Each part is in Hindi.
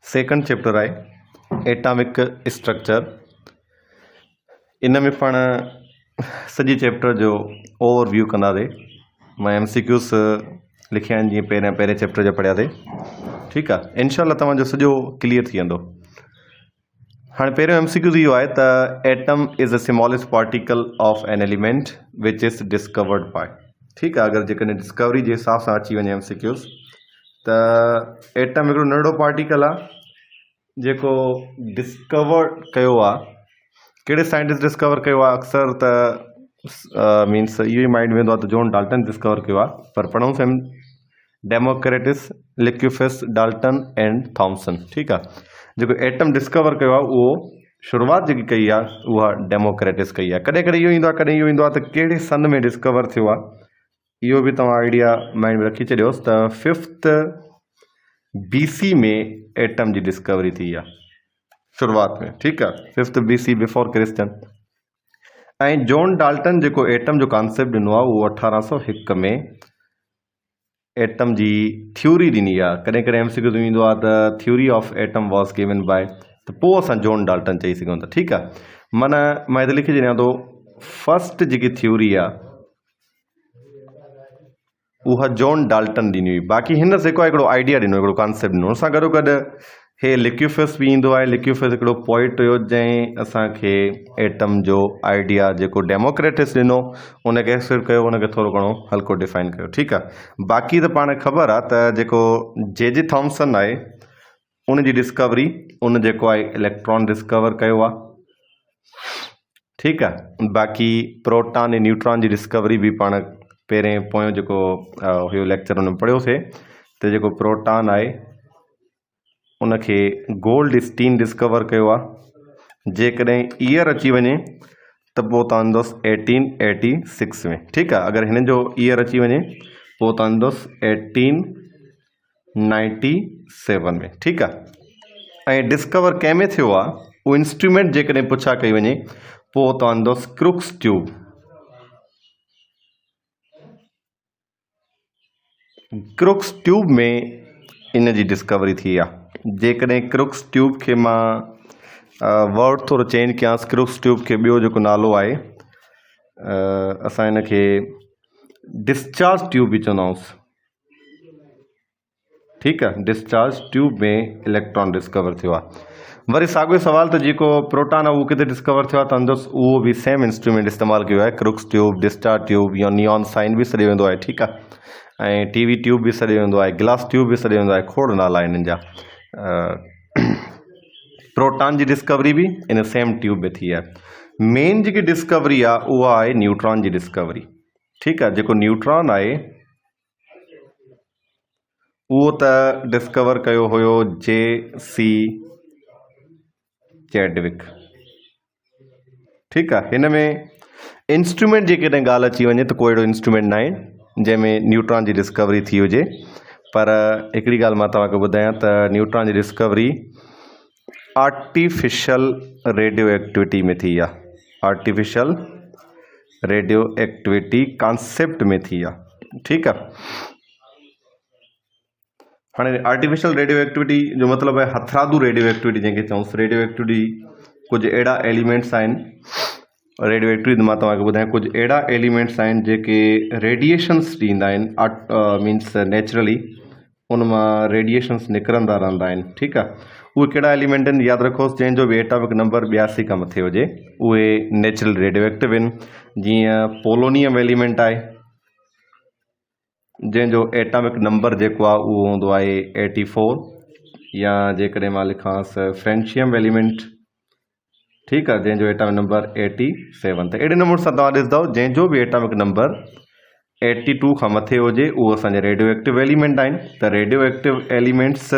सेकंड चैप्टर आहे एटॉमिक स्ट्रक्चर। इन में पाण सॼे चैप्टर जो ओवरव्यू कंदासीं। मां MCQs लिखिया आहिनि जीअं पहिरें चैप्टर जा पढ़ियासीं। ठीकु आहे, इनशाला तव्हांजो सॼो क्लियर थी वेंदो। हाणे पहिरियों MCQ इहो आहे त atom is a smallest particle of an element which is discovered by. ठीकु आहे, अगरि जेकॾहिं डिस्कवरी जे हिसाब सां अची वञे MCQs त एटम हिकिड़ो नंढो पार्टिकल आहे जेको डिस्कवर कयो आहे। कहिड़े साइंटिस्ट डिस्कवर कयो आहे? अक्सर त मीन्स इहो ई माइंड वेंदो आहे त जॉन डाल्टन डिस्कवर कयो आहे, पर पढ़ूं same Democritus, Leucippus, Dalton and Thomson. ठीकु आहे, जेको एटम डिस्कवर कयो आहे उहो शुरूआत जेकी कई आहे उहा डेमोक्रेटिस कई आहे। कॾहिं कॾहिं इहो ईंदो आहे, कॾहिं इहो ईंदो आहे त कहिड़े सन में डिस्कवर थियो आहे, इहो बि तव्हां आइडिया माइंड में रखी छॾियोसि त 5th BC में एटम जी डिस्कवरी थी आहे शुरूआत में। ठीकु आहे, 5th BC बिफोर क्रिस्टन। ऐं जॉन डाल्टन जेको एटम जो कॉन्सेप्ट ॾिनो आहे उहो 1801 में एटम जी थ्योरी ॾिनी आहे। कॾहिं कॾहिं MCQ ईंदो आहे त theory of atom was given by, त पोइ असां जॉन डाल्टन चई सघूं था। ठीकु आहे, माना मां हिते लिखी छॾियां थो फस्ट जेकी थ्योरी आहे उहा जॉन डाल्टन ॾिनी हुई। बाक़ी हिन जेको आहे हिकिड़ो आइडिया ॾिनो, हिकिड़ो कॉन्सेप्ट ॾिनो। हुन सां गॾोगॾु हे लिक्यूफिस बि ईंदो आहे। लिक्यूफिस हिकिड़ो पोइट हुयो जंहिं असांखे एटम जो आइडिया जेको डेमोक्रेटिस ॾिनो उनखे एक्सेप्ट कयो, उनखे थोरो घणो हल्को डिफाइन कयो। ठीकु आहे, बाक़ी त पाण ख़बर आहे त जेको जे थॉम्सन आहे उनजी डिस्कवरी, उन जेको आहे इलेक्ट्रॉन डिस्कवर कयो आहे। ठीकु आहे, बाक़ी प्रोटॉन ऐं न्यूट्रॉन जी डिस्कवरी बि पाण पहिरें पोयों जेको हुयो लेक्चर हुन में पढ़ियोसीं त जेको प्रोटॉन आहे उनखे गोल्ड स्टीन डिस्कवर कयो आहे। जेकॾहिं ईयर अची वञे त पोइ तव्हां ईंदुसि 1886 में। ठीकु आहे, अगरि हिन जो ईयर अची वञे पोइ तव्हां ईंदुसि 1897 में। ठीकु आहे, ऐं डिस्कवर कंहिं में थियो आहे उहो इंस्ट्रूमेंट जेकॾहिं पुछा कई वञे पोइ तव्हां ईंदुसि क्रुक्स ट्यूब। क्रुक्स ट्यूब में इन जी डिस्कवरी थी आहे। जेकॾहिं क्रुक्स ट्यूब खे मां वर्ड थोरो चेंज कयांसि, क्रुक्स ट्यूब खे ॿियो जेको नालो आहे असां हिन खे डिस्चार्ज ट्यूब बि चवंदा आहियूं। ठीकु आहे, डिस्चार्ज ट्यूब में इलेक्ट्रॉन डिस्कवर थियो आहे। वरी साॻियो सवाल त जेको प्रोटॉन आहे उहो किथे डिस्कवर थियो आहे, त अंदरि उहो बि सेम इंस्ट्रूमेंट इस्तेमालु कयो आहे। क्रुक्स ट्यूब, डिस्चार्ज ट्यूब या नियॉन साइन बि सॾियो वेंदो आहे। ठीकु आहे, ऐं TV ट्यूब बि सॾियो वेंदो आहे, ग्लास ट्यूब बि सॾियो वेंदो आहे, खोड़ नाला हिननि जा। प्रोटॉन जी डिस्कवरी बि इन सेम ट्यूब में थी आहे। मेन जेकी डिस्कवरी आहे उहा आहे न्यूट्रॉन जी डिस्कवरी। ठीकु आहे, जेको न्यूट्रॉन आहे उहो त डिस्कवर कयो हुयो J.C. चैडविक। ठीकु आहे, हिन में इंस्ट्रूमेंट जेकॾहिं ॻाल्हि अची वञे त कोई अहिड़ो इंस्ट्रूमेंट न आहे जंहिंमें न्यूट्रॉन जी डिस्कवरी थी हुजे। पर हिकिड़ी ॻाल्हि मां तव्हांखे ॿुधायां त न्यूट्रॉन जी डिस्कवरी आर्टिफिशियल रेडियो एक्टिविटी में थी आहे। आर्टिफिशियल रेडियो एक्टिविटी कॉन्सेप्ट में थी आहे। ठीकु आहे, हाणे आर्टिफिशियल रेडियो एक्टिविटी जो मतिलबु आहे हथरादू रेडियो एक्टिविटी जंहिंखे चऊंसि। रेडियो एक्टिविटी कुझु अहिड़ा एलिमेंट्स आहिनि। रेडियो एक्टिविटी मां तव्हांखे ॿुधायां कुझु अहिड़ा एलिमेंट्स आहिनि जेके रेडिएशन्स ॾींदा आहिनि। मीन्स नेचुरली उन मां रेडिएशन्स निकिरंदा रहंदा आहिनि। ठीकु आहे, उहे कहिड़ा एलिमेंट आहिनि यादि रखोसि, जंहिंजो बि एटॉमिक नंबर 82 खां मथे हुजे उहे नेचुरल रेडियो एक्टिव आहिनि। जीअं पोलोनियम एलिमेंट आहे जंहिंजो एटॉमिक नंबर जेको आहे उहो हूंदो आहे 84, या जेकॾहिं मां लिखांसि फ्रेंशियम एलिमेंट। ठीकु आहे, जंहिंजो एटॉमिक नंबर 87। त अहिड़े नमूने सां तव्हां ॾिसंदव जंहिंजो बि एटॉमिक नंबर 82 खां मथे हुजे उहो असांजा रेडियो एक्टिव एलिमेंट आहिनि। त radioactive elements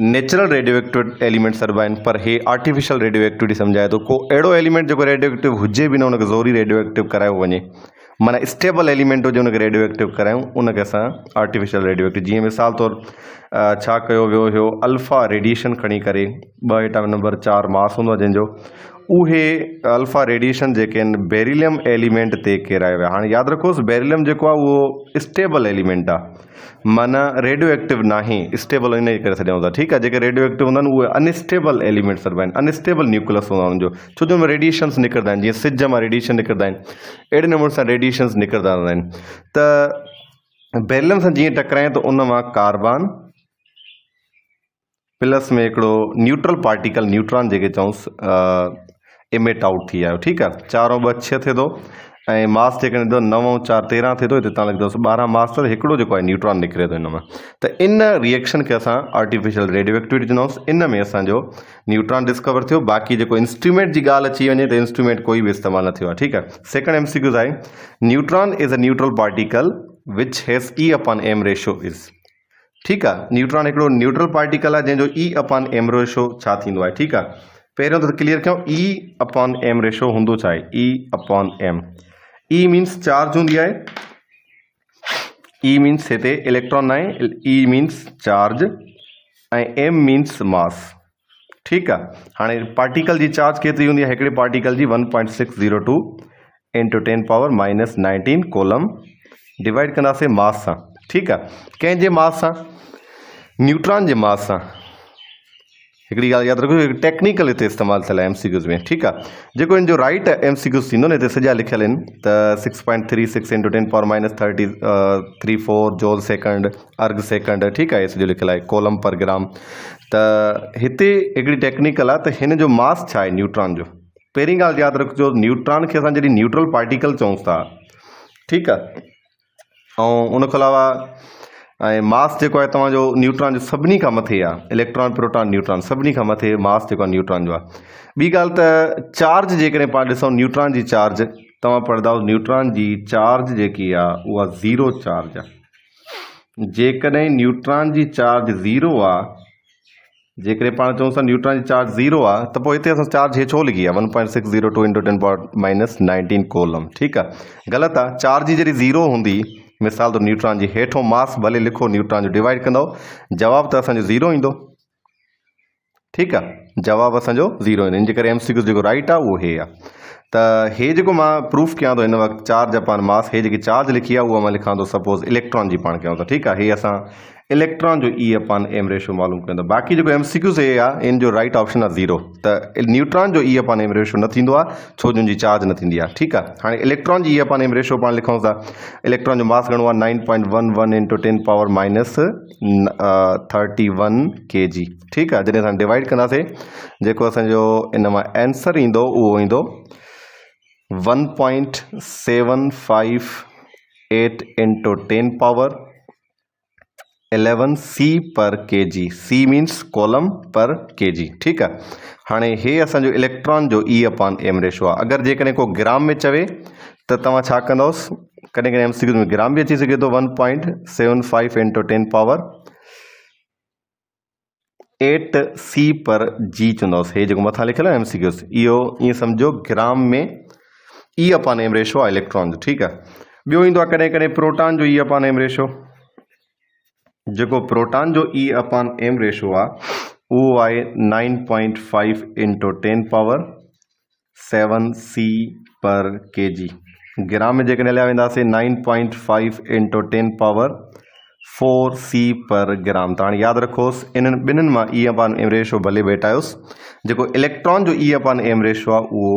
natural radioactive element सॾिबा आहिनि, पर हे आर्टिफिशियल रेडियो एक्टिविटी सम्झाए थो। को अहिड़ो एलिमेंट जेको रेडियो एक्टिव हुजे बि न उनखे ज़रूरी रेडियो एक्टिव करायो वञे, माना स्टेबल एलिमेंट हुजे उनखे रेडियो एक्टिव करायूं, उनखे असां आर्टिफिशियल रेडियो एक्टिव। जीअं मिसाल तौरु छा कयो वियो हुयो, अल्फा रेडिएशन खणी करे 2 एटॉमिक नंबर 4 मास हूंदो आहे जंहिंजो, उहे अल्फा रेडिएशन जेके आहिनि बेरिलियम एलिमेंट ते किरायो विया। हाणे यादि रखोसि बेरिलियम जेको आहे उहो स्टेबल एलिमेंट आहे। माना रेडियो एक्टिव नाही स्टेबल इन करे छॾियूं था। ठीकु आहे, जेके रेडियो एक्टिव हूंदा आहिनि उहे अनस्टेबल एलिमेंट्स आहिनि, अनस्टेबल न्यूक्लियस हूंदा आहिनि उनजो, छो जो हुन में रेडिएशन्स निकिरंदा आहिनि, जीअं सिज मां रेडिएशन निकिरंदा आहिनि अहिड़े नमूने सां रेडिएशन्स निकिरंदा रहंदा आहिनि। त बैरिलियम सां जीअं टकराए त उन मां कार्बन प्लस में हिकिड़ो न्यूट्रल पार्टिकल न्यूट्रॉन जेके चऊंसि इमिट आउट थी आयो। ठीकु आहे, 4 + 6 थिए थो ऐं मास जेकॾहिं ॾिठो 9 + 4 13 थिए थो, हिते तव्हां लिखंदोसि 12 मास त हिकिड़ो जेको आहे न्यूट्रॉन निकिरे थो हिन मां। त इन रिएक्शन खे असां आर्टिफिशियल रेडियो एक्टिविटी चवंदासीं। इन में असांजो न्यूट्रॉन डिस्कवर थियो। बाक़ी जेको इंस्ट्रूमेंट जी ॻाल्हि अची वञे त इंस्ट्रूमेंट कोई बि इस्तेमालु न थियो आहे। ठीकु आहे, सेकंड MCQ आहे neutron is a neutral particle which has E/m ratio is. ठीकु आहे, न्यूट्रॉन हिकिड़ो न्यूट्रल पार्टिकल आहे जंहिंजो E/m रेशो छा थींदो आहे। ठीकु आहे, पहिरियों त क्लियर कयूं E/m रेशो हूंदो छा आहे। E/m, E मीन्स चार्ज हूंदी आहे, E मीन्स हिते इलेक्ट्रॉन न आहे, E मीन्स चार्ज ऐं M मीन्स मास। ठीकु आहे, हाणे पार्टिकल जी चार्ज केतिरी हूंदी आहे, हिकिड़े पार्टिकल जी 1.602 × 10⁻⁻19 कोलम, डिवाइड कंदासीं मास सां। ठीकु आहे, कंहिंजे मास सां, न्यूट्रॉन जे मास सां। हिकिड़ी ॻाल्हि यादि रखो, टेक्निकल हिते इस्तेमालु थियल आहे MCQs में। ठीकु आहे, जेको हिन जो राइट MCQs थींदो न, हिते सॼा लिखियल आहिनि त 6.36 × 10⁻34 जूल सेकंड, अर्ग सेकंड। ठीकु आहे, सॼो लिखियल आहे, कोलम पर ग्राम। त हिते हिकिड़ी टेक्निकल आहे त हिन जो मास छा आहे न्यूट्रॉन जो। पहिरीं ॻाल्हि यादि रखिजो, न्यूट्रॉन खे असां जॾहिं न्यूट्रल पार्टिकल चऊं था, ठीकु आहे, ऐं उनखां अलावा ऐं मास जेको आहे तव्हांजो न्यूट्रॉन जो सभिनी खां मथे आहे, इलेक्ट्रॉन प्रोटॉन न्यूट्रॉन सभिनी खां मथे मास जेको आहे न्यूट्रॉन जो आहे। ॿी ॻाल्हि त चार्ज जेकॾहिं पाण ॾिसूं न्यूट्रॉन जी चार्ज, तव्हां पढ़ंदा न्यूट्रॉन जी चार्ज जेकी आहे उहा 0 चार्ज आहे। जेकॾहिं न्यूट्रॉन जी चार्ज 0 आहे, जेकॾहिं पाण चऊं था न्यूट्रॉन जी चार्ज 0 आहे, त पोइ हिते असां चार्ज हे छो लिखी आहे 1.602 × 10⁻⁻19 कोलम। ठीकु आहे, ग़लति आहे। चार्ज जी जॾहिं 0 हूंदी, मिसाल तो न्यूट्रॉन जी हेठों मास भले लिखो, न्यूट्रॉन जो डिवाइड कंदो, जवाब त असांजो 0 ईंदो। ठीकु आहे, जवाब असांजो 0 ईंदो। इन जे करे MCQ जेको राइट आहे उहो हे आहे। त हे जेको मां प्रूफ कयां थो हिन वक़्तु चार्ज अपान मास, हे जेकी चार्ज लिखी आहे उहा मां लिखां थो सपोज़ इलेक्ट्रॉन जी पाण कयूं था। ठीकु आहे, हे असां इलेक्ट्रॉन जो E/m रेशो मालूम कंदो। बाक़ी जेको MCQ हे आहे, इन जो राइट ऑप्शन आहे 0। त न्यूट्रॉन जो E/m रेशो न थींदो आहे, छो जो उनजी चार्ज न थींदी आहे। ठीकु आहे, हाणे इलेक्ट्रॉन जी E/m रेशो पाण लिखूं था। इलेक्ट्रॉन जो मास घणो आहे 9.11 × 10⁻31 kg। ठीकु आहे, जॾहिं असां डिवाइड कंदासीं, जेको असांजो इन मां आंसर ईंदो उहो ईंदो 1.758 × 10⁻11 C/kg। C मीन्स कोलम पर kg। ठीकु आहे, हाणे हे असांजो इलेक्ट्रॉन जो E/m रेशो आहे। अगरि जेकॾहिं को ग्राम में चवे त तव्हां छा कंदोसि, कॾहिं कॾहिं MCQ में ग्राम बि अची सघे थो, 1.75 × 10⁻8 C/g चवंदोसि। हे जेको मथां लिखियल आहे MCQ, इहो ईअं सम्झो ग्राम में E/m रेशो आहे इलेक्ट्रॉन जो। ठीकु आहे, ॿियो ईंदो आहे कॾहिं कॾहिं प्रोटॉन जो E/m रेशो। जेको प्रोटॉन जो E/m रेशो आहे उहो आहे 9.5 × 10⁻7 C/kg। ग्राम में जेकॾहिं हलिया वेंदासीं 9.5 × 10⁻4 C/g। त हाणे यादि रखोसि, इन्हनि ॿिन्हिनि मां E/m रेशो भले भेटायोसि। जेको इलेक्ट्रॉन जो E/m रेशो आहे उहो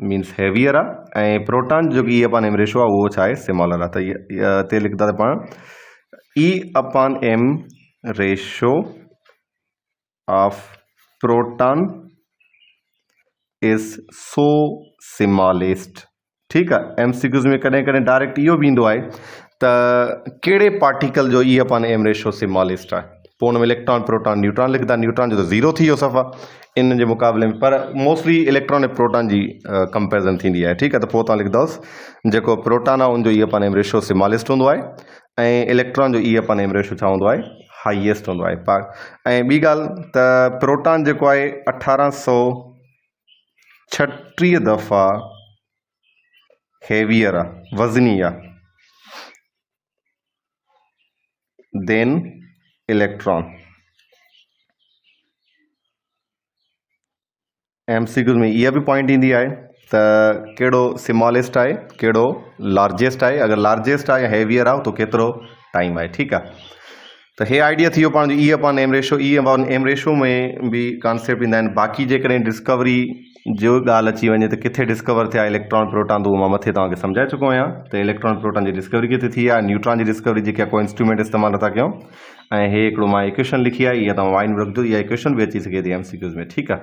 मीन्स हैवियर आहे, ऐं प्रोटॉन जो E/m रेशो आहे उहो छा आहे, स्मॉलर आहे। त हिते लिखंदासीं पाण E/m ratio of proton is so smallest. ठीकु आहे, MCQs में कॾहिं कॾहिं डायरेक्ट इहो बि ईंदो आहे त कहिड़े पार्टिकल जो E/m रेशो स्मॉलेस्ट आहे, पोइ हुन में इलेक्ट्रॉन प्रोटॉन न्यूट्रॉन लिखंदा। न्यूट्रॉन जो त 0 थी वियो सफ़ा इन जे मुक़ाबले में, पर मोस्टली इलेक्ट्रॉन ऐं प्रोटॉन जी कंपेरिज़न थींदी आहे। ठीकु आहे, त पोइ तव्हां लिखंदोसि जेको प्रोटॉन आहे उनजो E/m रेशो स्मॉलेस्ट हूंदो आहे, ऐं इलेक्ट्रॉन जो E/m रेशो छा हूंदो आहे, हाईएस्ट हूंदो आहे। ऐं ॿी ॻाल्हि त प्रोटॉन जेको आहे 1836 दफ़ा हैवियर आहे, वज़नी आहे देन इलेक्ट्रॉन। MCQ में इहा बि पॉइंट ईंदी आहे त कहिड़ो स्मॉलेस्ट आहे, कहिड़ो लार्जेस्ट आहे। अगरि लार्जेस्ट आहे या हैवियर आहे तो केतिरो टाइम आहे। ठीकु आहे, त हे आइडिया थी वियो पाण जो e upon m ratio. E upon m ratio में बि कॉन्सेप्ट ईंदा आहिनि। बाक़ी जेकॾहिं डिस्कवरी जो ॻाल्हि अची वञे त किथे डिस्कवर थिया इलेक्ट्रॉन प्रोटॉन, त उहो मां मथे तव्हांखे सम्झाए चुको आहियां त इलेक्ट्रॉन प्रोटॉन जी डिस्कवरी किथे थी आहे। न्यूट्रॉन जी डिस्कवरी जेके को इंस्ट्रूमेंट इस्तेमालु नथा कयूं। ऐं हे हिकिड़ो मां इक्वेशन लिखी आहे, इहा तव्हां माइंड में रखिजो, इहा इक्वेशन बि अची सघे थी MCQs में। ठीकु आहे,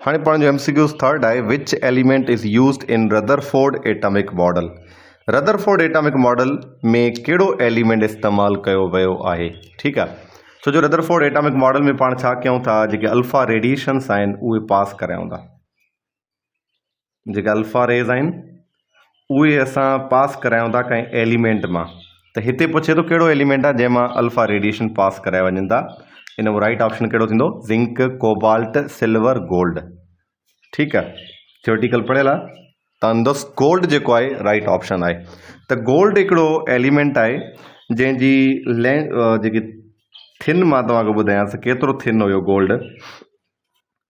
हाणे पाण जो MCQs थर्ड आहे, which element is used in Rutherford atomic model. Rutherford atomic model में कहिड़ो एलिमेंट इस्तेमालु कयो वियो आहे। ठीकु आहे, छो जो रदरफोर्ड एटॉमिक मॉडल में पाण छा कयूं था, जेके अल्फा रेडिएशन्स आहिनि उहे पास करायूं था। जेके अल्फा रेज़ आहिनि उहे असां पास करायूं था कंहिं एलिमेंट मां। त हिते पुछे थो कहिड़ो एलिमेंट आहे जंहिंमां अल्फा रेडिएशन पास कराए वञनि था। इन जो राइट ऑप्शन कहिड़ो थींदो, ज़िंक, कोबाल्ट, सिल्वर, गोल्ड। ठीकु आहे, थियोरेटिकल पढ़ियल आहे तव्हां दस। गोल्ड जेको आहे राइट ऑप्शन आहे। त गोल्ड हिकिड़ो एलिमेंट आहे जंहिंजी जेकी थिन मां तव्हांखे ॿुधायांसि केतिरो थिन हुयो गोल्ड,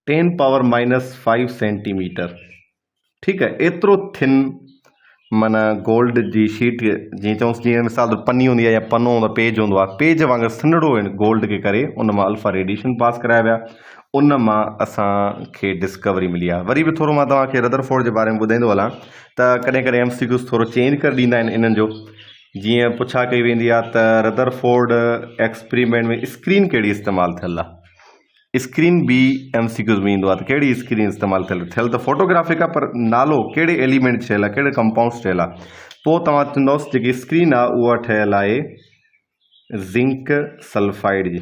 10⁻⁻5 सेंटीमीटर। ठीकु आहे, एतिरो थिन माना गोल्ड जी शीट, जीअं चऊंसि जीअं मिसाल पनी हूंदी आहे या पनो हूंदो आहे, पेज हूंदो आहे, पेज वांगुरु सन्हड़ो गोल्ड खे करे उन मां अल्फा रेडिएशन पास कराया विया, उन मां असांखे डिस्कवरी मिली आहे। वरी बि थोरो मां तव्हांखे रदरफोर्ड जे बारे में ॿुधाईंदो हलां त कॾहिं कॾहिं MCQs थोरो चेंज करे ॾींदा आहिनि इन्हनि जो। जीअं पुछा कई वेंदी आहे त रदरफोर्ड एक्सपेरिमेंट में स्क्रीन कहिड़ी इस्तेमालु थियल आहे। स्क्रीन बि MCQs में ईंदो आहे त कहिड़ी स्क्रीन इस्तेमालु थियल त फोटोग्राफिक आहे, पर नालो कहिड़े एलिमेंट ठहियल आहे, कहिड़े कंपाउंड्स ठहियल आहे। पोइ तव्हां चवंदोसि जेकी स्क्रीन आहे उहा ठहियल आहे ज़िंक सल्फाइड जी।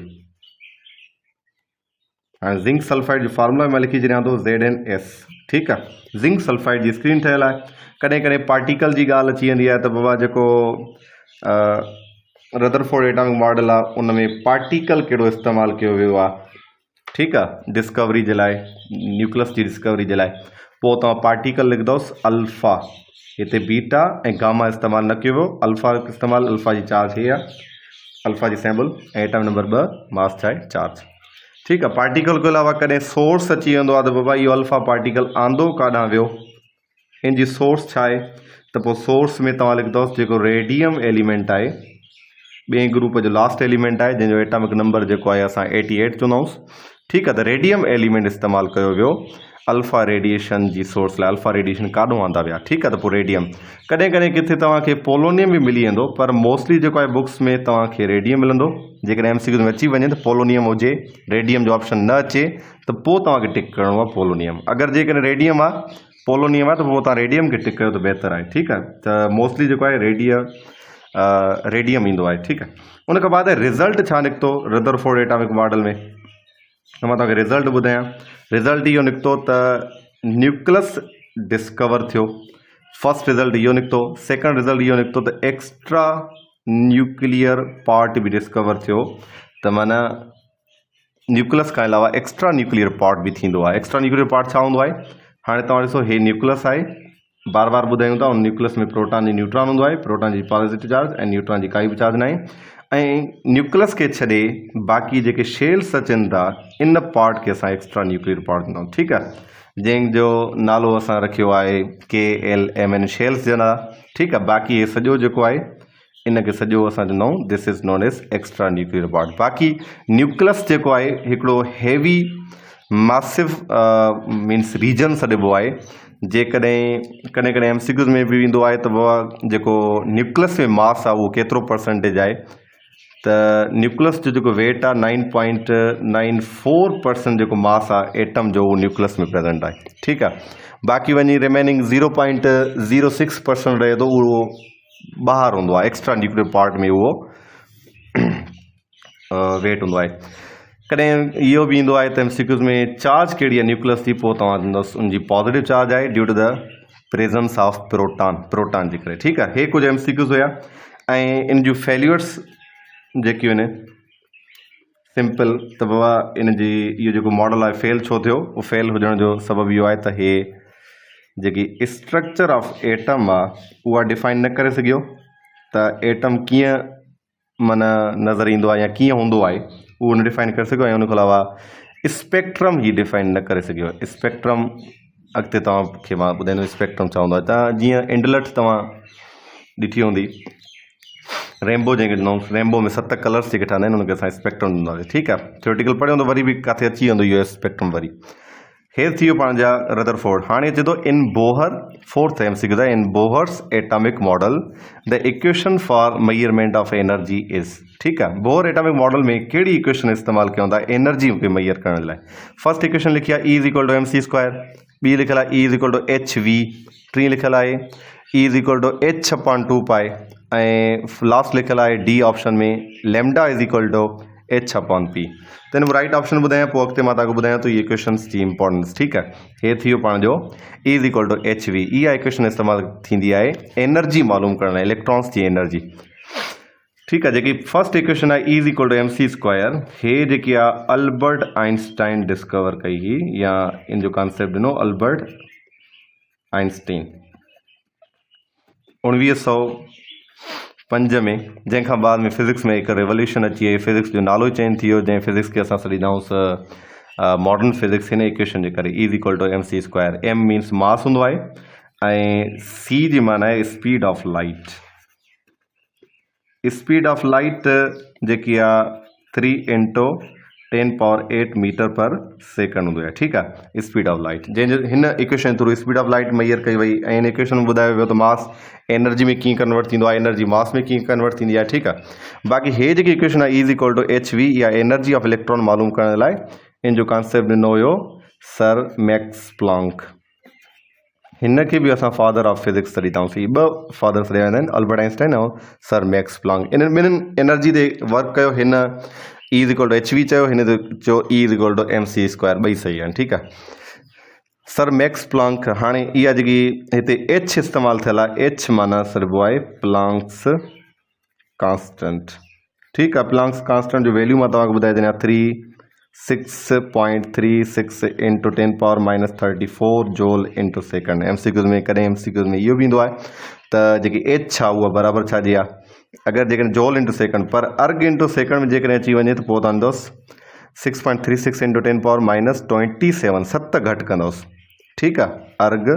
हाणे ज़िंक सल्फाइड जो फार्मूला मां लिखी छॾियां थो, ZnS। ठीकु आहे, ज़िंक सल्फाइड जी स्क्रीन ठहियल आहे। कॾहिं कॾहिं पार्टिकल जी ॻाल्हि अची वेंदी आहे त बाबा जेको रदरफोर्ड एटॉमिक मॉडल आहे उन में पार्टिकल कहिड़ो इस्तेमालु कयो वियो आहे। ठीकु आहे, डिस्कवरी जे लाइ, न्यूक्लियस जी डिस्कवरी जे लाइ। पोइ तव्हां पार्टिकल लिखंदोसि अल्फ़ा, हिते बीटा ऐं गामा इस्तेमालु न कयो वियो, अल्फ़ा इस्तेमालु, अल्फ़ा जी चार्ज हे आहे, अल्फ़ा जी सिंबल, ऐं एटम नंबर 2 मास छा आहे, चार्ज। ठीकु आहे, पार्टिकल खां अलावा कॾहिं सोर्स अची वेंदो आहे त बाबा इहो अल्फ़ा पार्टिकल आंदो काॾां वियो, इन जी सोर्स छा आहे, त पोइ सोर्स में तव्हां लिखंदोसि जेको रेडियम एलिमेंट आहे, ॿिए ग्रुप जो लास्ट एलिमेंट आहे जंहिंजो एटॉमिक नंबर जेको आहे असां 88 चवंदाऊंसि। ठीकु आहे, त रेडियम एलिमेंट इस्तेमालु कयो वियो अल्फ़ा रेडिएशन जी सोर्स लाइ। अल्फ़ा रेडिएशन काॾों आंदा विया। ठीकु आहे, त पोइ रेडियम। कॾहिं कॾहिं किथे तव्हांखे पोलोनियम बि मिली वेंदो, पर मोस्टली जेको आहे बुक्स में तव्हांखे रेडियम मिलंदो। जेकॾहिं MCQ में अची वञे त पोलोनियम हुजे, रेडियम जो ऑप्शन न अचे त पोइ तव्हांखे टिक करिणो आहे पोलोनियम। अगरि जेकॾहिं रेडियम आहे, पोलोनियम आहे, त पोइ तव्हां रेडियम खे टिक कयो त बहितर आहे। ठीकु आहे, त मोस्टली जेको आहे रेडियम ईंदो आहे। ठीकु आहे, उन खां बाद रिज़ल्ट छा निकितो रदरफोर्ड एटॉमिक मॉडल में, त मां तव्हांखे रिज़ल्ट ॿुधायां। रिज़ल्ट इहो निकितो त न्यूक्लियस डिस्कवर थियो। फर्स्ट रिज़ल्ट इहो निकितो। सेकंड रिज़ल्ट इहो निकितो त एक्स्ट्रा न्यूक्लियर पार्ट बि डिस्कवर थियो, त माना न्यूक्लियस खां अलावा एक्स्ट्रा न्यूक्लियर पार्ट बि थींदो आहे। एक्स्ट्रा न्यूक्लियर पार्ट छा हूंदो आहे, हाणे तव्हां ॾिसो हे न्यूक्लियस आहे, बार बार ॿुधायूं था, उन न्यूक्लियस में प्रोटॉन ऐं न्यूट्रॉन हूंदो आहे, प्रोटॉन जी पॉजिटिव चार्ज ऐं न्यूट्रॉन जी काई बि चार्ज न आहे। ऐं न्यूक्लियस खे छॾे बाक़ी जेके शेल्स अचनि था इन पार्ट खे असां एक्स्ट्रा न्यूक्लियर पार्ट चवंदा आहियूं। ठीकु आहे, जंहिंजो नालो असां रखियो आहे KLMN शेल्स जे नाला। ठीकु आहे, बाक़ी हे सॼो जेको आहे इनखे सॼो असां चवंदा आहियूं this is known as extra nuclear part. बाक़ी न्यूक्लियस जेको आहे हिकिड़ो हैवी मासिव मीन्स रीजन सॾिबो आहे। जेकॾहिं कॾहिं कॾहिं MCQs में बि ईंदो आहे त बाबा जेको न्यूक्लियस में मास आहे उहो केतिरो परसेंटेज आहे, त न्यूक्लियस जो जेको वेट आहे 9.94% जेको मास आहे एटम जो, उहो न्यूक्लियस में प्रेज़ेंट आहे। ठीकु आहे, बाक़ी वञी रिमेनिंग 0.06% रहे थो, उहो ॿाहिरि हूंदो आहे, एक्स्ट्रा न्यूक्लियर पार्ट में उहो वेट हूंदो आहे। कॾहिं इहो बि ईंदो आहे त MCQs में चार्ज कहिड़ी आहे न्यूक्लियस जी, पोइ तव्हां चवंदुसि उनजी पॉजिटिव चार्ज आहे due to the presence of proton जे करे। ठीकु आहे, हे कुझु MCQs हुया। ऐं इन जूं फेल्यूअर्स जेकियूं आहिनि सिंपल, त बाबा इन जी इहो जेको मॉडल आहे फेल छो थियो, उहो फेल हुजण जो सबबु इहो आहे त हे जेकी स्ट्रक्चर ऑफ एटम आहे उहा डिफाइन न करे सघियो, त एटम कीअं माना नज़र ईंदो आहे या कीअं हूंदो आहे उहो न डिफाइन करे सघियो। ऐं उन खां अलावा स्पेक्ट्रम ही डिफाइन न करे सघियो। स्पेक्ट्रम अॻिते तव्हांखे मां ॿुधाईंदुमि स्पेक्ट्रम छा हूंदो आहे। त जीअं इंडलट तव्हां ॾिठी हूंदी, रेनबो जंहिंखे ॾिनो रेनबो में 7 कलर्स जेके ठहंदा आहिनि उनखे असां स्पेक्ट्रम ॾींदासीं। ठीकु आहे, थियोरिटिकल पढ़ियो त वरी बि किथे अची वेंदो इहो स्पेक्ट्रम वरी। हेर थी वियो पंहिंजा रदरफोर्ड। हाणे अचे थो in Bohr, fourth MCQ in Bohr's atomic model the equation for measurement of energy is. ठीकु आहे, बोहर एटॉमिक मॉडल में कहिड़ी इक्वेशन इस्तेमालु कयूं था एनर्जी खे मेजर करण लाइ? फर्स्ट इक्वेशन लिखी आहे E=mc², ॿी लिखियल आहे E=hv, टी लिखियल आहे E=h/2π ऐं लास्ट लिखियल आहे डी ऑप्शन में λ=h/p। त हिन में राइट ऑप्शन ॿुधायां, पोइ अॻिते मां तव्हांखे ॿुधायां थो इहे इक्वेशन्स जी इंपॉर्टेंस। ठीकु आहे, हे थी वियो पाण जो E=hv। इहा इक्वेशन इस्तेमालु थींदी आहे एनर्जी मालूम करण लाइ, इलेक्ट्रॉन्स जी एनर्जी। ठीकु आहे, जेकी फर्स्ट इक्वेशन आहे E=mc², हे जेकी आहे अल्बर्ट आइंस्टाइन डिस्कवर कई हुई, या इन जो कॉन्सेप्ट ॾिनो अल्बर्ट आइंस्टाइन 1905 में, जंहिंखां बाद में फिज़िक्स में हिकु रेवोल्यूशन अची वई, फिज़िक्स जो नालो चेंज थी वियो, जंहिं फिज़िक्स खे असां सॾींदाऊंसि मॉडर्न फिज़िक्स। हिन इक्वेशन जे करे E=mc², m मीन्स मास हूंदो आहे ऐं c जी माना आहे speed of light. Speed of light जेकी आहे 3 × 10⁸ मीटर पर सेकंड हूंदो आहे। ठीकु आहे, स्पीड ऑफ लाइट जंहिंजे हिन equation through speed of light measure कई वई ऐं हिन इक्वेशन में ॿुधायो वियो त मास एनर्जी में कीअं कन्वर्ट थींदो आहे, एनर्जी मास में कीअं कन्वर्ट थींदी आहे। ठीकु आहे, बाक़ी हे जेकी इक्वेशन आहे E=hv या एनर्जी ऑफ इलेक्ट्रॉन मालूम करण लाइ इन जो कॉन्सेप्ट ॾिनो हुयो सर मैक्स प्लैंक। हिन खे बि असां फादर ऑफ फिज़िक्स तॾींदासीं। ॿ फादर तॾिया वेंदा आहिनि, अल्बर्ट आइंस्टाइन ऐं सर मैक्स प्लैंक। इन्हनि ॿिन्हिनि एनर्जी ते वर्क कयो। हिन E=hv चयो, हिन ते चयो E=mc², ॿई सही आहिनि। ठीकु आहे, सर मैक्स प्लैंक। हाणे इहा जेकी हिते H इस्तेमालु थियल आहे, H माना सिर्फ़ु आहे प्लैंक्स कांस्टेंट। ठीकु आहे, प्लैंक्स कांस्टेंट जो वैल्यू मां तव्हांखे ॿुधाए छॾियां 36.36 × 10⁻34 जूल / सेकंड। MCQs में कॾहिं MCQs में इहो बि ईंदो आहे त जेकी H आहे उहा बराबरि छा जी आहे, अगरि जेकॾहिं जूल / सेकंड पर अर्ग / सेकंड में जेकॾहिं अची वञे त पोइ तव्हां ईंदुसि 6.36 × 10⁻27, 7 घटि कंदुसि। ठीकु आहे, अर्ग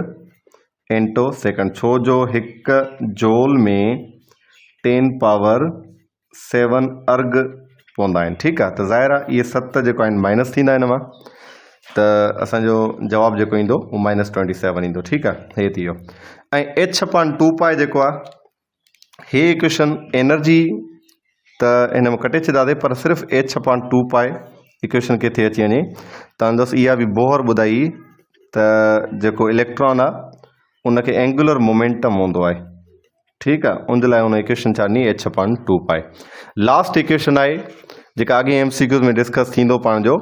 / सेकंड, छो जो हिकु जूल में 10⁻7 अर्ग पवंदा आहिनि। ठीकु आहे, त ज़ाहिर आहे इहे 7 जेको आहिनि माइनस थींदा हिन मां, त असांजो जवाबु जेको ईंदो उहो -27 ईंदो। ठीकु आहे, हे थी वियो। ऐं h/2π जेको आहे, हे इक्वेशन एनर्जी त हिन में कटे छॾियासीं, पर सिर्फ़ु h/2π इक्वेशन किथे अची वञे तव्हां इहा बि बोहर ॿुधाई त जेको इलेक्ट्रॉन आहे उनखे एंगुलर मोमेंटम हूंदो आहे। ठीकु आहे, उन लाइ उन इक्वेशन छा ॾिनी h/2π। लास्ट इक्वेशन आहे जेका अॻे MCQs में डिस्कस थींदो पाण जो,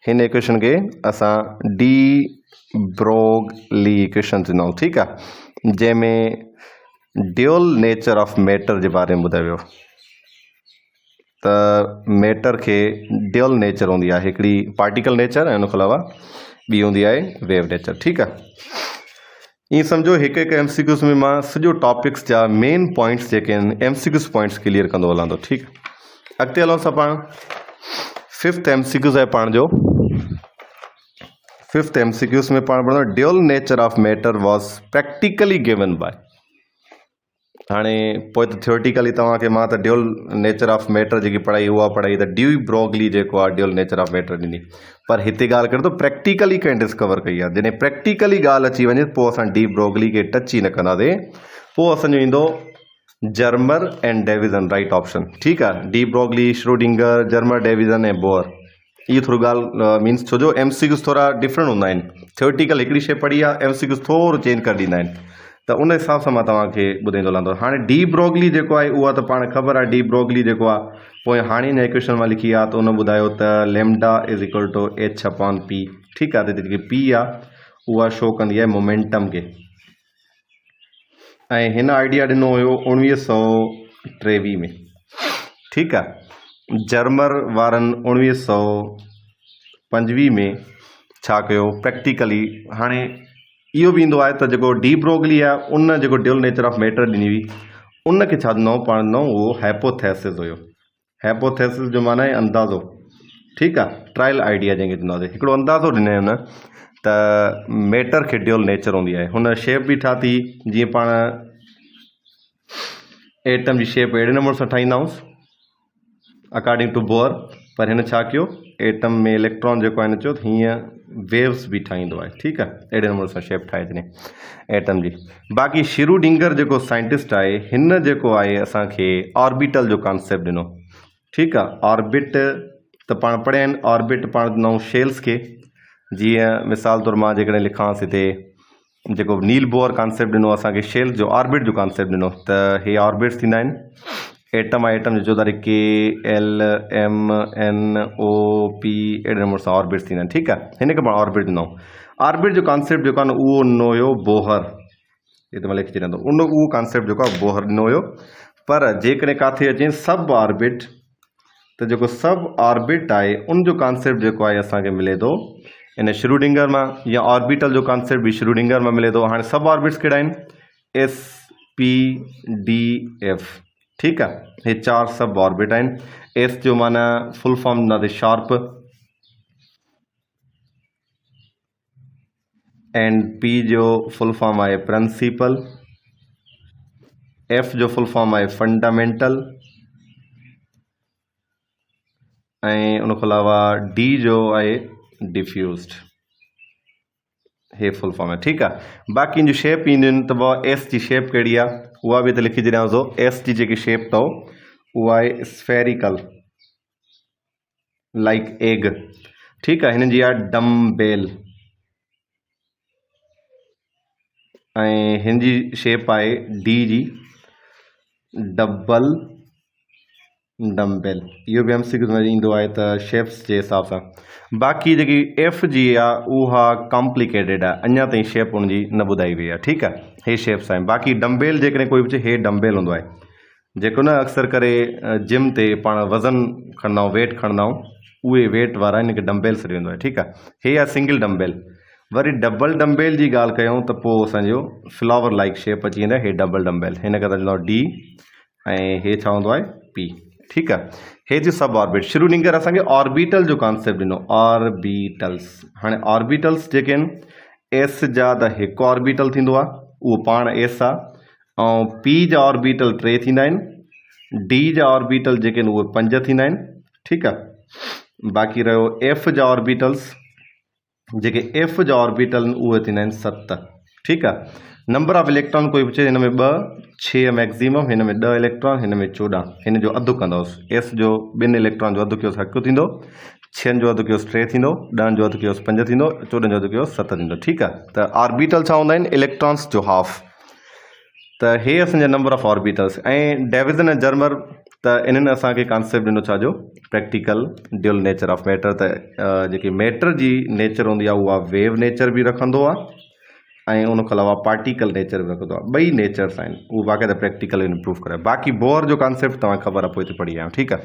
हिन इक्वेशन खे असां डी ब्रोगली इक्वेशन चवंदा आहियूं। ठीकु आहे, जंहिंमें ड्यूल नेचर ऑफ मैटर जे बारे में ॿुधायो वियो त मैटर खे ड्यूल नेचर हूंदी आहे, हिकिड़ी पार्टिकल नेचर ऐं उन खां अलावा ॿी हूंदी आहे वेव नेचर। ठीकु आहे, ईअं सम्झो हिकु हिकु MCQs में मां सॼो टॉपिक्स जा मेन पॉइंट्स जेके आहिनि MCQs पॉइंट्स क्लियर कंदो हलां थो। ठीकु, अॻिते हलूं असां पाण 5th MCQs आहे पाण जो। 5th MCQs में पाण पढ़ंदो dual nature of matter was practically given by. हाणे पोइ त थियोरिटिकली तव्हांखे मां त ड्यूल नेचर ऑफ मैटर जेकी पढ़ाई उहा पढ़ाई त डी ब्रोगली जेको आहे ड्यूल नेचर ऑफ मैटर ॾिनी, पर हिते ॻाल्हि करे थो प्रैक्टिकली कंहिं डिस्कवर कई आहे। जॾहिं प्रैक्टिकली ॻाल्हि अची वञे पोइ असां डी ब्रोगली खे टच ई न कंदासीं, पोइ असांजो ईंदो Germer and Davisson, right option. ठीकु आहे, de Broglie, Schrodinger, Germer, Davisson ऐं बोर। इहो थोरो ॻाल्हि मीन्स छो जो MCQs थोरा डिफरेंट हूंदा आहिनि। थियोरिटिकल हिकिड़ी शइ पढ़ी आहे, MCQs थोरो चेंज करे ॾींदा आहिनि, त उन हिसाब सां मां तव्हांखे ॿुधाईंदो हलंदो। हाणे डी ब्रोगली जेको आहे उहा त पाण ख़बर आहे, डी ब्रोगली जेको आहे पोइ हाणे हिन इक्वेशन मां लिखी आहे त उन ॿुधायो त λ=h/p। ठीकु आहे, त जेकी p आहे उहा शो कंदी आहे मोमेंटम खे। ऐं हिन आइडिया ॾिनो हुयो 1923 में। ठीकु आहे, जर्मर वारनि 1925 में छा कयो प्रैक्टिकली। हाणे इहो बि ईंदो आहे त जेको डी ब्रोगली आहे उन जेको ड्यूल नेचर ऑफ मैटर ॾिनी हुई उनखे छा ॾिनो पाण ॾिनो, उहो हाइपोथेसिस हुयो। हाइपोथेसिस जो माना आहे अंदाज़ो। ठीकु आहे, ट्रायल आइडिया जंहिंखे चवंदासीं, हिकिड़ो अंदाज़ो ॾिनई हुन त मैटर खे ड्यूल नेचर हूंदी आहे। हुन शेप बि ठाती जीअं पाण एटम जी शेप अहिड़े नमूने सां ठाहींदासीं अकॉर्डिंग टू बोर, पर हिन छा कयो, एटम में इलेक्ट्रॉन जेको आहे न चयो हीअं वेव्स भी ठाहींदो आहे, ठीकु आहे, अहिड़े नमूने सां शेप ठाहे छॾे एटम जी। बाक़ी श्रोडिंगर जेको साइंटिस्ट आहे हिन जेको आहे असांखे ऑर्बिटल जो कॉन्सेप्ट ॾिनो, ठीकु आहे। ऑर्बिट त पाण पढ़िया आहिनि, ऑर्बिट पाण ॾिनऊं शेल्स खे, जीअं मिसाल तौरु मां जेकॾहिं लिखांसि हिते जेको नील बोर कॉन्सेप्ट ॾिनो असांखे शेल्स जो ऑर्बिट जो कॉन्सेप्ट ॾिनो, त हे ऑर्बिट्स थींदा आहिनि। एटम आहे, एटम जो तारीख़ KLMNOP अहिड़े नमूने सां ऑर्बिट्स थींदा आहिनि, ठीकु आहे। हिन खे पाण ऑर्बिट ॾिनऊं। ऑर्बिट जो कॉन्सेप्ट जेको आहे न उहो ॾिनो हुयो बोहर, हे त मां लिखी छॾियां थो, उहो कॉन्सेप्ट जेको आहे बोहर ॾिनो हुयो। पर जेकॾहिं किथे अचे सब ऑर्बिट, त जेको सब ऑर्बिट आहे उनजो कॉन्सेप्ट जेको आहे असांखे मिले थो इन श्रोडिंगर मां, या ऑर्बिटल जो कॉन्सेप्ट भी श्रोडिंगर मां मिले थो। हाणे सब ऑर्बिट्स कहिड़ा आहिनि, SPDF, ठीकु आहे। हे 4 सब ऑर्बिट आहिनि। एस जो माना फुल फॉर्म ॾींदासीं शार्प, एंड P जो फुल फॉर्म आहे प्रिंसिपल, F जो फुल फॉर्म आहे फंडामेंटल, ऐं उन खां अलावा D जो आहे डिफ्यूज़्ड, हे फुल फॉर्म आहे, ठीकु आहे। बाक़ी जो शेप ईंदियूं आहिनि त एस जी शेप कहिड़ी आहे उहा बि त लिखी छॾियांव थो। एस जी जेकी शेप अथव उहा आहे स्फेरिकल लाइक एग, ठीकु आहे। हिन जी आहे डम्बेल, ऐं हिन जी शेप आहे डी जी डबल डम्बेल। इहो बि MCQ में ईंदो आहे त शेप्स जे हिसाब सां। बाक़ी जेकी एफ जी आहे उहा कॉम्प्लिकेटेड आहे, अञा ताईं शेप हुनजी न ॿुधाई वई आहे, ठीकु आहे। हे शेप्स आहिनि। बाक़ी डम्बेल जेकॾहिं कोई बि चए, हे डम्बेल हूंदो आहे जेको न अक्सर करे जिम ते पाण वज़न खणंदा आहियूं, वेट खणंदा आहियूं, उहे वेट वारा हिनखे डम्बेल सॾ वेंदो आहे, ठीकु आहे। हे आहे सिंगल डम्बेल। वरी डबल डम्बेल जी ॻाल्हि कयूं त पोइ असांजो फ्लावर लाइक शेप अची वेंदा, हे डबल डम्बेल, हिन खे चवंदो D, ऐं हे छा हूंदो आहे P, ठीकु आहे। हे जी सब ऑर्बिट। श्रोडिंगर असांखे ऑर्बिटल जो कॉन्सेप्ट ॾिनो, ऑर्बिटल्स। हाणे ऑर्बिटल्स जेके आहिनि एस जा त हिकु ऑर्बिटल थींदो आहे, उहो पाण एस आहे, ऐं P जा ऑर्बिटल 3 थींदा आहिनि, D जा ऑर्बिटल जेके आहिनि उहे 5 थींदा आहिनि, ठीकु आहे। बाक़ी रहियो F जा ऑर्बिटल्स, जेके F जा ऑर्बिटल आहिनि उहे थींदा आहिनि 7, ठीकु आहे। नंबर ऑफ इलेक्ट्रॉन कोई बि चए हिन में 2, 6 मैक्सिमम, हिन में 10 इलेक्ट्रॉन, हिन में 14, हिन जो अधु कंदोसि। एस जो 2 इलेक्ट्रॉन जो अधु कयोसि 1 थींदो, 6 जो अधु कयोसि 3 थींदो, 10 जो अधु कयोसि 5 थींदो, 14 जो अधु कयोसि 7 थींदो, ठीकु आहे। त ऑर्बिटल छा हूंदा आहिनि, इलेक्ट्रॉन्स जो हाफ। त हे असांजा नंबर ऑफ ऑर्बिटल्स। ऐं डेविसन ऐं जर्मर त इन्हनि असांखे कॉन्सेप्ट ॾिनो छाजो, practical dual nature of matter. त जेकी मैटर जी नेचर हूंदी आहे उहा वेव नेचर बि रखंदो आहे, ऐं उन खां अलावा पार्टिकल नेचर बि रखंदो आहे। ॿई नेचर्स आहिनि, उहो बाक़ाइदा प्रैक्टिकल इम्प्रूव करे। बाक़ी बोर जो कॉन्सेप्ट तव्हांखे ख़बर आहे, पोइ हिते पढ़ी आहियां, ठीकु आहे।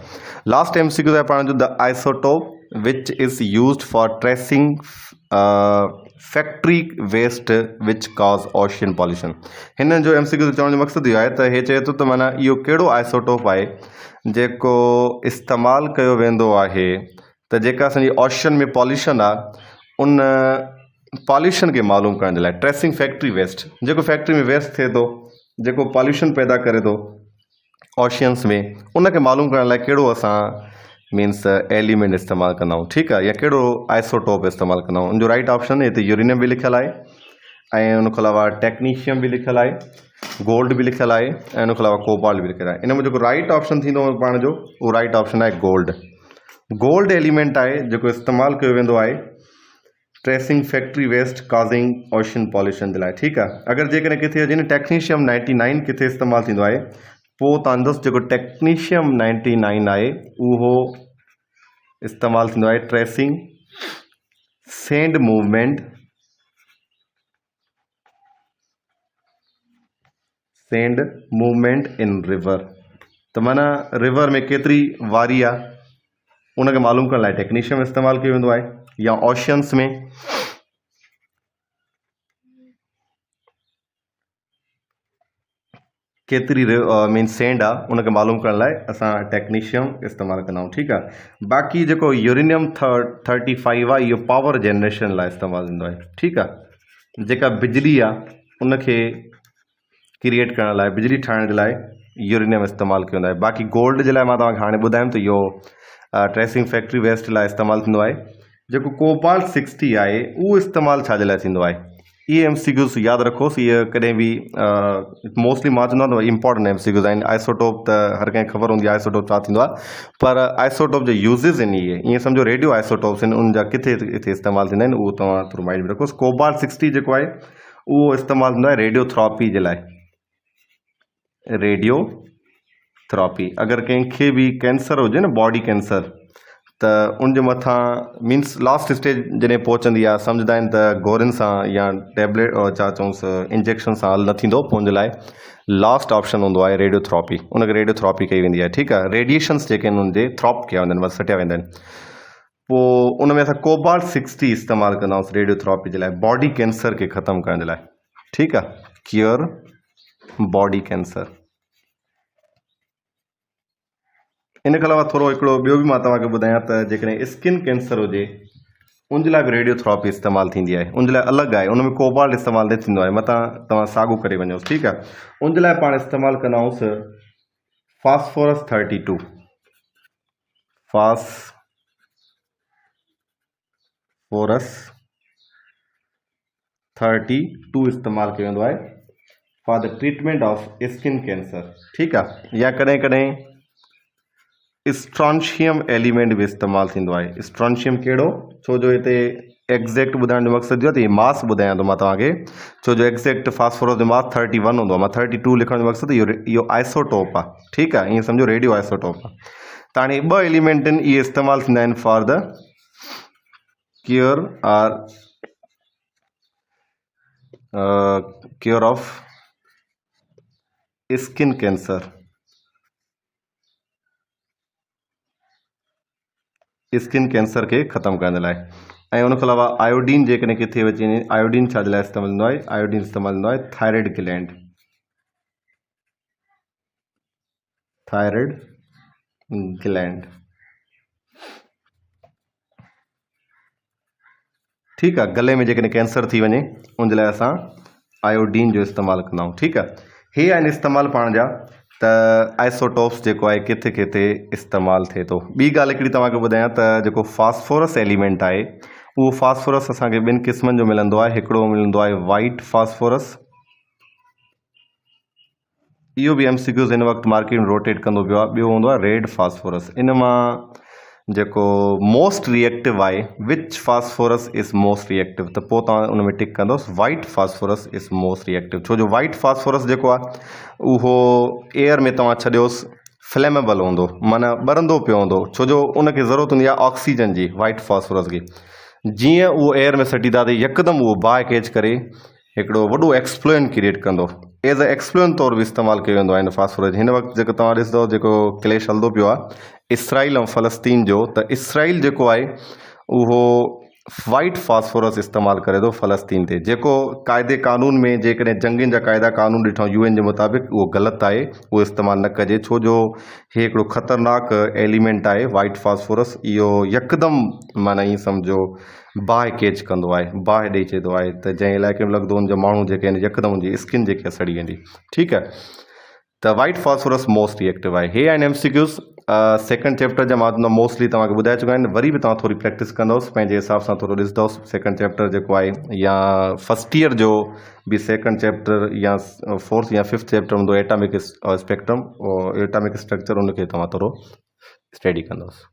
लास्ट MCQ आहे पाण जो the isotope which is used for tracing factory waste which cause ocean pollution. हिन जो MCQ चवण जो मक़सदु इहो आहे त हे चए थो त माना इहो कहिड़ो आइसोटोप आहे जेको इस्तेमालु कयो वेंदो आहे त जेका असांजी ओशन में पॉल्यूशन आहे उन पॉल्यूशन खे मालूम करण जे लाइ। ट्रेसिंग फैक्ट्री वेस्ट, जेको फैक्ट्री में वेस्ट थिए थो, जेको पॉल्यूशन पैदा करे थो ओशियन्स में, उनखे मालूम करण लाइ कहिड़ो असां मीन्स एलिमेंट इस्तेमालु कंदा आहियूं, ठीकु आहे, या कहिड़ो आइसोटोप इस्तेमालु कंदा आहियूं। उनजो राइट ऑप्शन हिते यूरेनियम बि लिखियलु आहे, ऐं उन खां अलावा टेक्नीशियम बि लिखियलु आहे, गोल्ड बि लिखियलु आहे, ऐं उन खां अलावा कोबाल्ट बि लिखियलु आहे। इन में जेको राइट ऑप्शन थींदो पाण जो, उहो राइट ऑप्शन आहे गोल्ड। गोल्ड एलिमेंट आहे जेको इस्तेमालु कयो वेंदो आहे tracing factory waste causing ocean pollution जे लाइ, ठीकु आहे। अगरि जेकॾहिं किथे अचे न टेक्नीशियम 99 किथे इस्तेमालु थींदो आहे, पोइ तव्हां ॾिसो जेको टेक्नीशियम 99 आहे उहो इस्तेमालु थींदो आहे tracing send movement, send movement in river. त माना रिवर में केतिरी वारी आहे उनखे मालूम करण लाइ टेक्नीशियम इस्तेमालु कयो वेंदो आहे, या ओशियन्स में केतिरी मीन्स सेंड आहे उनखे मालूम करण लाइ असां टेक्नीशियम इस्तेमालु कंदा आहियूं, ठीकु आहे। बाक़ी जेको यूरेनियम 35 आहे इहो पावर जनरेशन लाइ इस्तेमालु थींदो आहे, ठीकु आहे। जेका बिजली आहे उनखे क्रिएट करण लाइ, बिजली ठाहिण जे लाइ यूरेनियम इस्तेमालु कयो वेंदो आहे। बाक़ी गोल्ड जे लाइ मां तव्हांखे हाणे ॿुधायमि त इहो ट्रेसिंग फैक्ट्री वेस्ट लाइ इस्तेमालु थींदो आहे। जेको कोबाल्ट 60 आहे उहो इस्तेमालु छाजे लाइ थींदो आहे, इहे MCQs यादि रखोसि। इहे कॾहिं बि मोस्टली मां चवंदो आहियां इंपॉर्टेंट MCQs आहिनि। आइसोटोप त हर कंहिंखे ख़बर हूंदी आहे आइसोटोप छा थींदो आहे, पर आइसोटोप जो यूज़िस आहिनि इहे ईअं सम्झो रेडियो आइसोटोप्स आहिनि, उन जा किथे हिते इस्तेमालु थींदा आहिनि उहो तव्हां थोरो माइंड में रखोसि। कोबाल्ट 60 जेको आहे उहो इस्तेमालु थींदो आहे रेडियोथेरेपी जे लाइ। रेडियोथेरेपी अगरि कंहिंखे बि कैंसर हुजे न, बॉडी कैंसर, त उनजे मथां मीन्स लास्ट स्टेज जॾहिं पहुचंदी आहे, सम्झंदा आहिनि त गोरियुनि सां या टैबलेट छा चऊंसि इंजेक्शन सां हल न थींदो, पोइ उनजे लाइ लास्ट ऑप्शन हूंदो आहे रेडियोथेरेपी। उनखे रेडियोथेरेपी कई वेंदी आहे, ठीकु आहे। रेडिएशन्स जेके आहिनि उनजे थ्रॉप कया वेंदा आहिनि, बसि सटिया वेंदा आहिनि। पोइ उन में असां कोबाल्ट 60 इस्तेमालु कंदा आहियूं रेडियोथेरेपी जे लाइ, बॉडी कैंसर खे ख़तमु करण जे लाइ, ठीकु आहे। Cure body cancer. इन खां अलावा थोरो हिकिड़ो ॿियो बि मां तव्हांखे ॿुधायां त जेकॾहिं स्किन कैंसर हुजे उन जे लाइ बि रेडियोथेरेपी इस्तेमालु थींदी आहे। उन जे लाइ अलॻि आहे, उन में कोबाल्ट इस्तेमालु न थींदो आहे, मथां तव्हां साॻियो करे वञोसि, ठीकु आहे। उन जे लाइ पाण इस्तेमालु कंदा आहियूंसि फास्फोरस 32। फास्फोरस 32 इस्तेमालु कयो वेंदो आहे for the treatment of skin cancer, ठीकु आहे। या कॾहिं कॾहिं स्ट्रॉन्शियम एलिमेंट बि इस्तेमालु थींदो आहे। स्ट्रॉन्शियम कहिड़ो, छो जो हिते एग्ज़ैक्ट ॿुधाइण जो मक़सदु इहो आहे त मास ॿुधायां थो मां तव्हांखे, छो जो एग्ज़ैक्ट फास्फोरस जो मास 31 हूंदो आहे, मां 32 लिखण जो मक़सदु इहो आइसोटोप आहे, ठीकु आहे। ईअं सम्झो रेडियो आइसोटोप आहे। त हाणे 2 एलिमेंट आहिनि, इहे इस्तेमालु थींदा आहिनि for the cure of skin cancer. Skin cancer खे ख़तमु करण लाइ। ऐं उन खां अलावा आयोडीन जेकॾहिं किथे अची वञे, आयोडीन छा जे लाइ इस्तेमालु थींदो आहे, आयोडीन इस्तेमालु थींदो आहे थायराइड ग्लैंड, ठीकु आहे। गले में जेकॾहिं कैंसर थी वञे उन जे लाइ असां आयोडीन जो इस्तेमालु कंदा आहियूं, ठीकु आहे। हे आहिनि इस्तेमालु पाण जा त आइसोटोप्स जेको आहे किथे किथे इस्तेमालु थिए थो। ॿी ॻाल्हि हिकिड़ी तव्हांखे ॿुधायां त जेको फास्फोरस एलिमेंट आहे उहो फास्फोरस असांखे 2 क़िस्मनि जो मिलंदो आहे। हिकिड़ो मिलंदो आहे वाइट फास्फोरस, इहो बि MCQs हिन वक़्तु मार्केट में रोटेट कंदो पियो आहे। ॿियो हूंदो आहे रेड फास्फोरस। इन मां जेको मोस्ट रिएक्टिव आहे, which phosphorus is most reactive, त पोइ तव्हां उन में टिक कंदोसि white phosphorus is most reactive. छो जो वाइट फास्फोरस जेको आहे उहो एयर में तव्हां छॾियोसि फ्लेमेबल हूंदो, माना ॿरंदो पियो हूंदो, छो जो उनखे ज़रूरत हूंदी आहे ऑक्सीजन जी, वाइट फास्फोरस खे। जीअं उहो एयर में सटींदा त यकदमि उहो बाहि कैच करे हिकिड़ो वॾो एक्सप्लोजन क्रिएट कंदो। एज़ अ एक्सप्लोजन तौरु बि इस्तेमालु कयो वेंदो आहे हिन फास्फोरस। हिन वक़्तु जेको तव्हां ॾिसंदव जेको क्लेश हलंदो पियो आहे इसराइल ऐं फ़लस्तीन जो, त इसराइल जेको आहे उहो वाइट फास्फोरस इस्तेमालु करे थो फ़लस्तीन ते, जेको क़ाइदे क़ानून में जेकॾहिं जंगनि जा क़ाइदा क़ानून ॾिठो UN जे मुताबिक़ उहो ग़लति आहे, उहो इस्तेमालु न कजे, छो जो हे हिकिड़ो ख़तरनाक एलिमेंट आहे वाइट फास्फोरस। इहो यकदमि माना ईअं सम्झो बाहि कैच कंदो आहे, बाहि ॾेई छॾींदो आहे, त जंहिं इलाइक़े में लॻंदो हुनजा माण्हू जेके आहिनि यकदमि हुनजी स्किन जेकी आहे सड़ी वेंदी, ठीकु आहे। त वाइट फास्फोरस मोस्ट रिएक्टिव आहे। हे आहिनि MCQs सेकंड चैप्टर जा। मां मोस्टली तव्हांखे ॿुधाए चुका आहिनि। वरी बि तव्हां थोरी प्रैक्टिस कंदोसि, पंहिंजे हिसाब सां थोरो ॾिसंदोसि सेकंड चैप्टर जेको आहे, या फर्स्ट ईयर जो बि सेकंड चैप्टर या 4th या 5th चैप्टर हूंदो एटॉमिक स्पेक्ट्रम और एटॉमिक स्ट्रक्चर, उनखे तव्हां थोरो स्टडी कंदोसि।